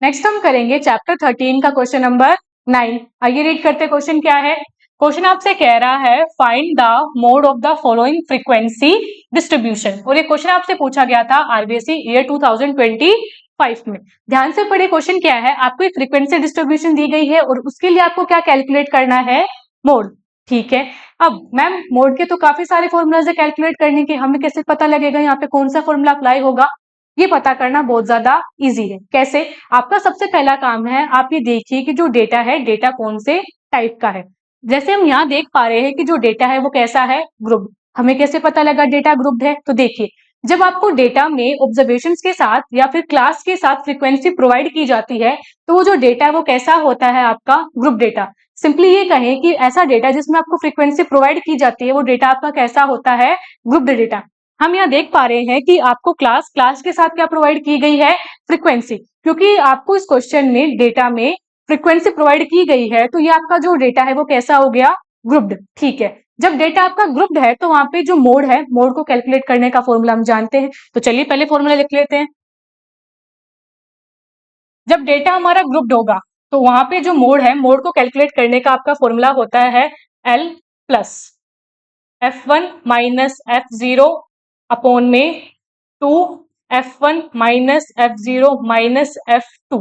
Next हम करेंगे chapter 13 का क्वेश्चन नंबर 9। आइए रीड करते क्वेश्चन क्या है। क्वेश्चन आपसे कह रहा है find the mode of the following frequency distribution, और ये क्वेश्चन आपसे पूछा गया था आरबीएसई ईयर 2025 में। ध्यान से पढ़े क्वेश्चन क्या है। आपको एक फ्रीक्वेंसी डिस्ट्रीब्यूशन दी गई है और उसके लिए आपको क्या कैलकुलेट करना है, मोड। ठीक है, अब मैम मोड के तो काफी सारे फॉर्मूलाज है कैलकुलेट करने के, हमें कैसे पता लगेगा यहाँ पे कौन सा फॉर्मूला अप्लाई होगा। ये पता करना बहुत ज्यादा इजी है। कैसे? आपका सबसे पहला काम है, आप ये देखिए कि जो डेटा है, डेटा कौन से टाइप का है। जैसे हम यहाँ देख पा रहे हैं कि जो डेटा है वो कैसा है, ग्रुप। हमें कैसे पता लगा डेटा ग्रुप्ड है? तो देखिए, जब आपको डेटा में ऑब्जर्वेशंस के साथ या फिर क्लास के साथ फ्रीक्वेंसी प्रोवाइड की जाती है तो वो जो डेटा है वो कैसा होता है, आपका ग्रुप डेटा। सिंपली ये कहें कि ऐसा डेटा जिसमें आपको फ्रीक्वेंसी प्रोवाइड की जाती है वो डेटा आपका कैसा होता है, ग्रुप्ड डेटा। हम यहाँ देख पा रहे हैं कि आपको क्लास के साथ क्या प्रोवाइड की गई है, फ्रीक्वेंसी। क्योंकि आपको इस क्वेश्चन में डेटा में फ्रीक्वेंसी प्रोवाइड की गई है तो ये आपका जो डेटा है वो कैसा हो गया, ग्रुप्ड। ठीक है, जब डेटा आपका ग्रुप्ड है तो वहां पे जो मोड है, मोड को कैलकुलेट करने का फॉर्मूला हम जानते हैं। तो चलिए पहले फॉर्मूला लिख लेते हैं। जब डेटा हमारा ग्रुप्ड होगा तो वहां पे जो मोड है, मोड को कैलकुलेट करने का आपका फॉर्मूला होता है L plus F1 minus F0 upon में 2 F1 minus F0 minus F2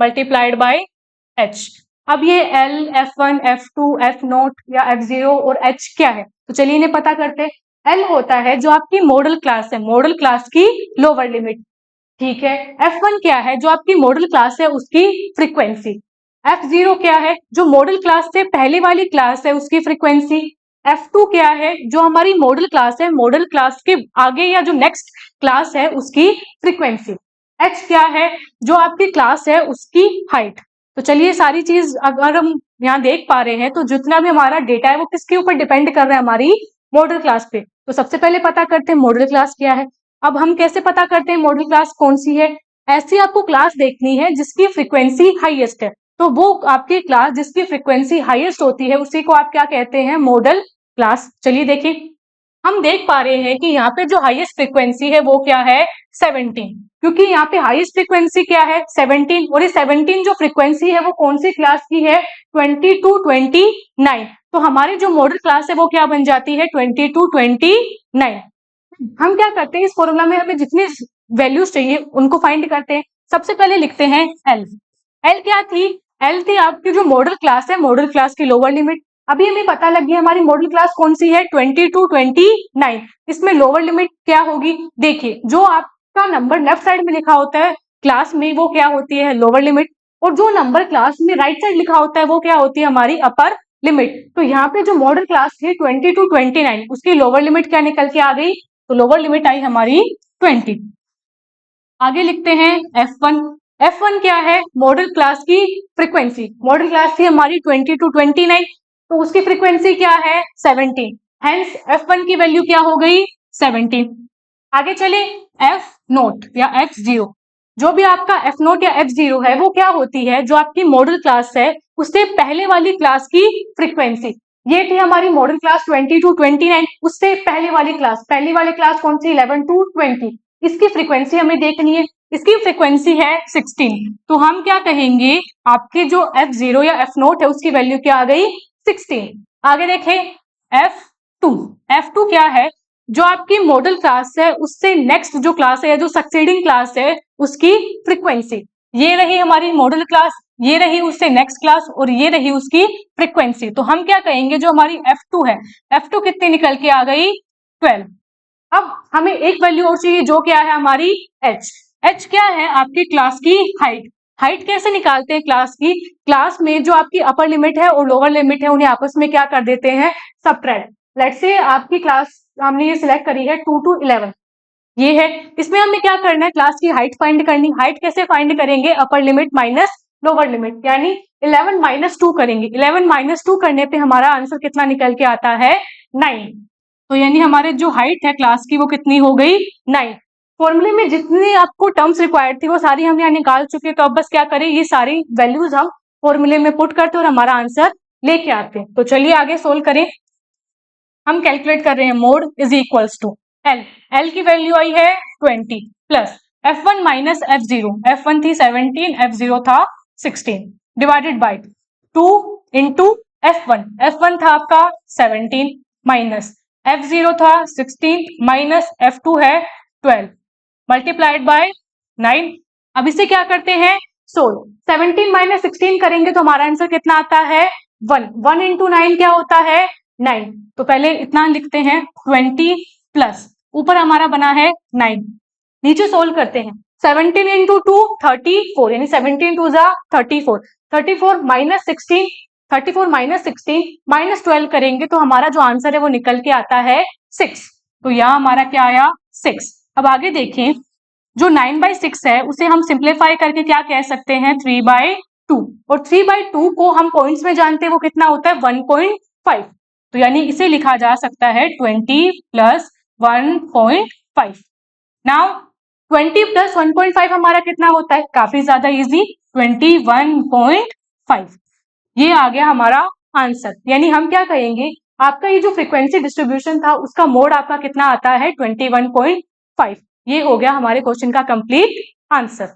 multiplied by H। अब ये L, F1, F2, F0 या F0 और H क्या है, तो चलिए इन्हें पता करते हैं। L होता है जो आपकी मॉडल क्लास है, मॉडल क्लास की लोअर लिमिट। ठीक है, F1 क्या है, जो आपकी मॉडल क्लास है उसकी फ्रीक्वेंसी। F0 क्या है, जो मॉडल क्लास से पहले वाली क्लास है उसकी फ्रीक्वेंसी। F2 क्या है, जो हमारी मॉडल क्लास है, मॉडल क्लास के आगे या जो नेक्स्ट क्लास है उसकी फ्रीक्वेंसी। H क्या है, जो आपकी क्लास है उसकी हाइट। तो चलिए सारी चीज अगर हम यहाँ देख पा रहे हैं तो जितना भी हमारा डेटा है वो किसके ऊपर डिपेंड कर रहा है, हमारी मॉडल क्लास पे। तो सबसे पहले पता करते हैं मॉडल क्लास क्या है। अब हम कैसे पता करते हैं मॉडल क्लास कौन सी है? ऐसी आपको क्लास देखनी है जिसकी फ्रीक्वेंसी हाईएस्ट है, तो वो आपकी क्लास जिसकी फ्रीक्वेंसी हाईएस्ट होती है उसी को आप क्या कहते हैं, मॉडल क्लास। चलिए देखिए, हम देख पा रहे हैं कि यहाँ पे जो हाईएस्ट फ्रीक्वेंसी है वो क्या है, 17। क्योंकि यहाँ पे हाईएस्ट फ्रीक्वेंसी क्या है, 17, और ये 17 जो फ्रीक्वेंसी है वो कौन सी क्लास की है, 20 to 29। तो हमारी जो मॉडल क्लास है वो क्या बन जाती है, 20 to 29। हम क्या करते हैं, इस फॉर्मूला में हमें जितनी वैल्यूज चाहिए उनको फाइंड करते हैं। सबसे पहले लिखते हैं एल। एल क्या थी, एल थी आपकी जो मॉडल क्लास है, मॉडल क्लास की लोअर लिमिट। अभी हमें पता लग गया हमारी मॉडल क्लास कौन सी है, 20 to 29। इसमें लोअर लिमिट क्या होगी, देखिए जो आपका नंबर लेफ्ट साइड में लिखा होता है क्लास में वो क्या होती है, लोअर लिमिट। और जो नंबर क्लास में राइट साइड लिखा होता है वो क्या होती है, हमारी अपर लिमिट। तो यहाँ पे जो मॉडल क्लास थी 20 to 29 उसकी लोअर लिमिट क्या निकल के आ गई, तो लोअर लिमिट आई हमारी 20। आगे लिखते हैं F1। F1 क्या है, मॉडल क्लास की फ्रीक्वेंसी। मॉडल क्लास थी हमारी 20 to 29, तो उसकी फ्रीक्वेंसी क्या है, 17। हेंस F1 की वैल्यू क्या हो गई, 17। आगे चले, F0 या F0। जो भी आपका F0 या F0 है वो क्या होती है, जो आपकी मॉडल क्लास है उससे पहले वाली क्लास की फ्रीक्वेंसी। ये थी हमारी मॉडल क्लास 20 to 29, उससे पहले वाली क्लास, पहली वाली क्लास कौन सी, 11 to 20। इसकी फ्रीक्वेंसी हमें देखनी है, इसकी फ्रीक्वेंसी है 16। तो हम क्या कहेंगे, आपके जो F0 या F0 है उसकी वैल्यू क्या आ गई, 16। आगे देखें F2। F2 क्या है, जो आपकी मॉडल क्लास है उससे नेक्स्ट जो क्लास है, जो सक्सीडिंग क्लास है उसकी फ्रीक्वेंसी। ये रही हमारी मॉडल क्लास, ये रही उससे नेक्स्ट क्लास और ये रही उसकी फ्रीक्वेंसी। तो हम क्या कहेंगे, जो हमारी F2 है, F2 कितनी निकल के आ गई, 12। अब हमें एक वैल्यू और चाहिए जो क्या है, हमारी H। H क्या है, आपकी क्लास की हाइट। हाइट कैसे निकालते हैं क्लास की, क्लास में जो आपकी अपर लिमिट है और लोअर लिमिट है उन्हें आपस में क्या कर देते हैं, सबट्रैक्ट। लेट्स से आपकी क्लास हमने ये सिलेक्ट करी है 2 to 11, ये है। इसमें हमें क्या करना है, क्लास की हाइट फाइंड करनी। हाइट कैसे फाइंड करेंगे, upper limit minus lower limit, यानी 11 माइनस 2 करेंगे। 11 माइनस 2 करने पे हमारा आंसर कितना निकल के आता है, 9। तो यानी हमारे जो हाइट है क्लास की वो कितनी हो गई, 9। फॉर्मूले में जितनी आपको टर्म्स रिक्वायर्ड थी वो सारी हम यहाँ निकाल चुके, तो अब बस क्या करें, ये सारी वैल्यूज हम फॉर्मूले में पुट करते और हमारा आंसर लेके आते हैं। तो चलिए आगे सोल्व करें। हम कैलकुलेट कर रहे हैं mode is equals to L. L की वैल्यू आई है 20 plus F1 minus F0, F1 थी 17, F0 था 16, divided by 2 into F1, F1 था आपका 17 माइनस F0 था 16 माइनस F2 है 12 मल्टीप्लाइड बाय 9। अब इसे क्या करते हैं, सोल्व। 17 माइनस 16 करेंगे तो हमारा आंसर कितना आता है 1 इंटू 9 क्या होता है 9। तो पहले इतना लिखते हैं 20 प्लस ऊपर हमारा बना है 9, नीचे सोल्व करते हैं 17 इंटू 2 34, यानी 17 टू जा 34, 34 माइनस 16, 34 माइनस 16 माइनस 12 करेंगे तो हमारा जो आंसर है वो निकल के आता है 6। तो यहाँ हमारा क्या आया 6। अब आगे देखें, जो 9/6 है उसे हम सिंप्लीफाई करके क्या कह सकते हैं 3/2, और 3/2 को हम पॉइंट्स में जानते हैं वो कितना होता है 1.5, तो यानी इसे लिखा जा सकता है 20 प्लस 1.5। नाउ 20 प्लस 1.5 हमारा कितना होता है, काफी ज्यादा इजी, 21.5। ये आ गया हमारा आंसर। यानी हम क्या कहेंगे, आपका ये जो फ्रीक्वेंसी डिस्ट्रीब्यूशन था उसका मोड आपका कितना आता है 21.5। ये हो गया हमारे क्वेश्चन का कंप्लीट आंसर।